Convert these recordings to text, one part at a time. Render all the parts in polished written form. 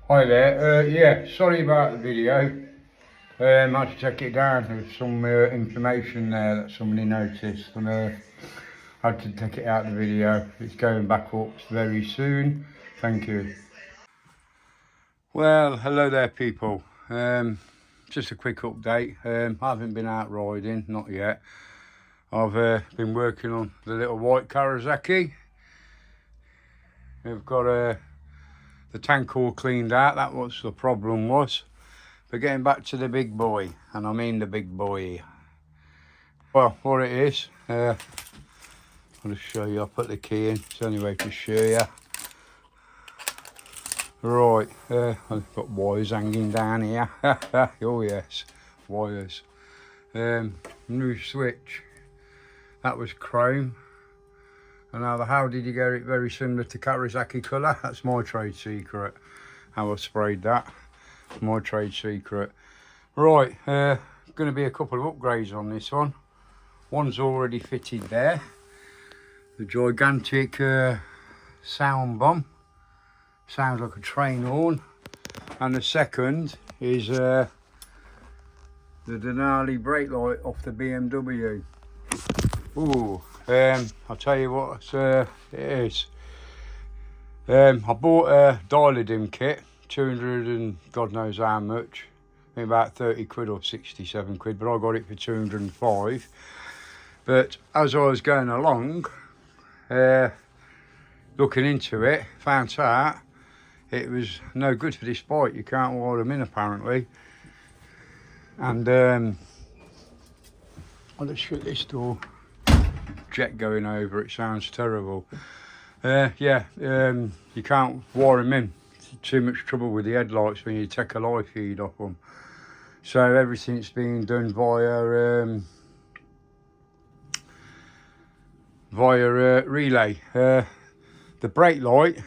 Hi there, yeah, sorry about the video. I had to take it down. There was some information there that somebody noticed, and I had to take it out of the video. It's going back up very soon. Thank you. Well, hello there people. Just a quick update. I haven't been out riding, not yet. I've been working on the little white Kawasaki. We've got the tank all cleaned out. That was the problem was. But getting back to the big boy, and I mean the big boy. Well, what it is, I'll just show you. I'll put the key in. It's the only way to show you. Right, I've got wires hanging down here. Oh yes, wires. New switch. That was chrome. And now how did you get it very similar to Kawasaki colour? That's my trade secret. How I sprayed that. My trade secret. Right, going to be a couple of upgrades on this one. One's already fitted there. The gigantic sound bomb. Sounds like a train horn. And the second is the Denali brake light off the BMW. Ooh, I'll tell you what it is. I bought a dial-a-dim kit, 200 and God knows how much. I think about 30 quid or 67 quid, but I got it for 205. But as I was going along, looking into it, found out it was no good for this bike. You can't wire them in apparently. And I'll just shut this door. Jet going over, it sounds terrible. Yeah, you can't wire them in. Too much trouble with the headlights when you take a live feed off them. So everything's being done via relay. The brake light,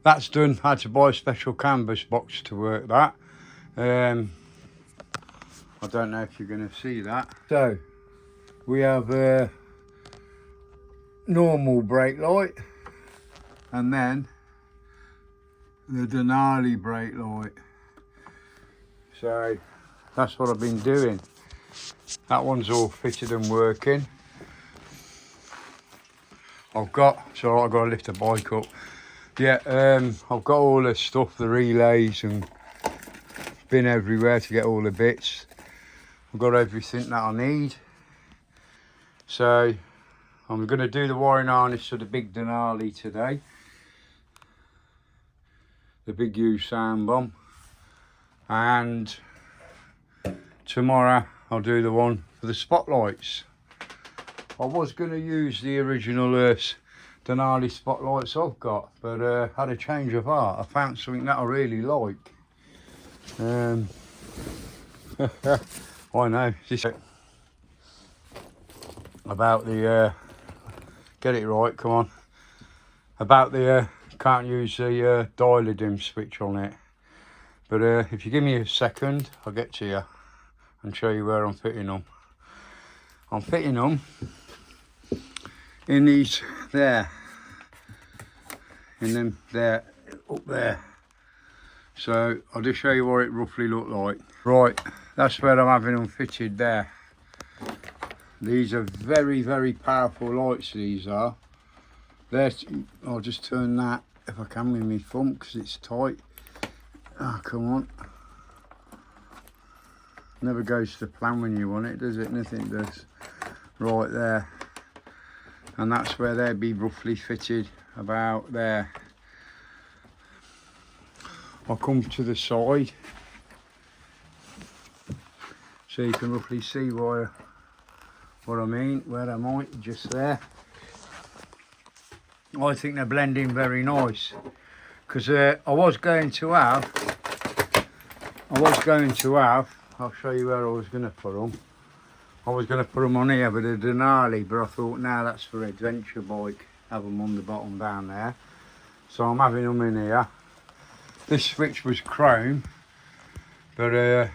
that's done. I had to buy a special canvas box to work that. I don't know if you're going to see that. So we have normal brake light, and then the Denali brake light. So that's what I've been doing. That one's all fitted and working. I've got to lift the bike up. Yeah, I've got all the stuff, the relays, and been everywhere to get all the bits. I've got everything that I need. So I'm going to do the wiring harness for the big Denali today. The big huge sound bomb. And tomorrow I'll do the one for the spotlights. I was going to use the original Denali spotlights I've got, but had a change of heart. I found something that I really like. I know. This about the get it right, come on. About the can't use the dial-a-dim switch on it. But if you give me a second, I'll get to you and show you where I'm fitting them. I'm fitting them in these there, in them there, up there. So I'll just show you what it roughly looked like. Right, that's where I'm having them fitted there. These are very, very powerful lights, these are. I'll just turn that, if I can, with my thumb, because it's tight. Ah, oh, come on. Never goes to plan when you want it, does it? Nothing does. Right there. And that's where they'd be roughly fitted, about there. I'll come to the side, so you can roughly see what I mean, where am I? Just there. I think they're blending very nice, because I was going to have, I'll show you where I was going to put them. I was going to put them on here with a Denali, but I thought, now that's for adventure bike, have them on the bottom down there. So I'm having them in here. This switch was chrome, but as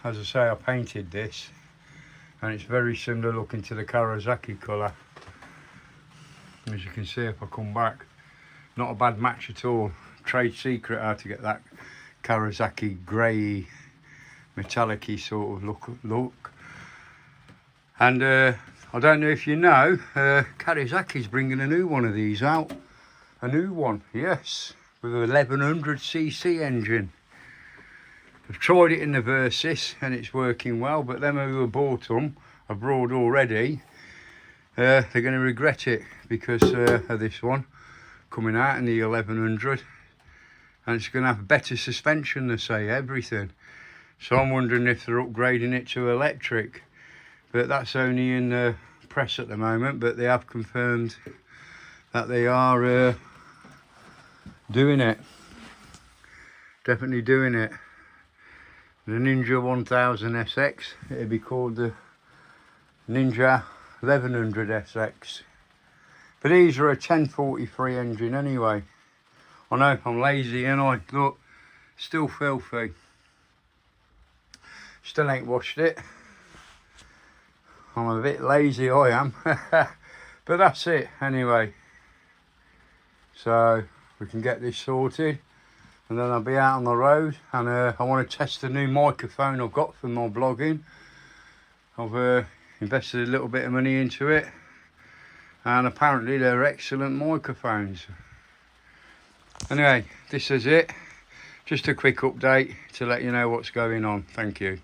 I say, I painted this, and it's very similar looking to the Kawasaki colour. As you can see, if I come back, not a bad match at all. trade secret how to get that Kawasaki grey metallic-y sort of look. And I don't know if you know, Kawasaki's bringing a new one of these out. A new one, yes, with a 1100cc engine. I've tried it in the Versys and it's working well, but them who have bought them abroad already, they're going to regret it because of this one coming out in the 1100, and it's going to have better suspension, they say, everything. So I'm wondering if they're upgrading it to electric, but that's only in the press at the moment. But they have confirmed that they are doing it, definitely doing it. The Ninja 1000 SX, it'd be called the Ninja 1100 SX. But these are a 1043 engine anyway. I know, I'm lazy and I look, still filthy. Still ain't washed it. I'm a bit lazy, I am. But that's it anyway. So we can get this sorted and then I'll be out on the road, and I want to test the new microphone I've got for my blogging. I've invested a little bit of money into it, and apparently they're excellent microphones. Anyway, this is it. Just a quick update to let you know what's going on. Thank you.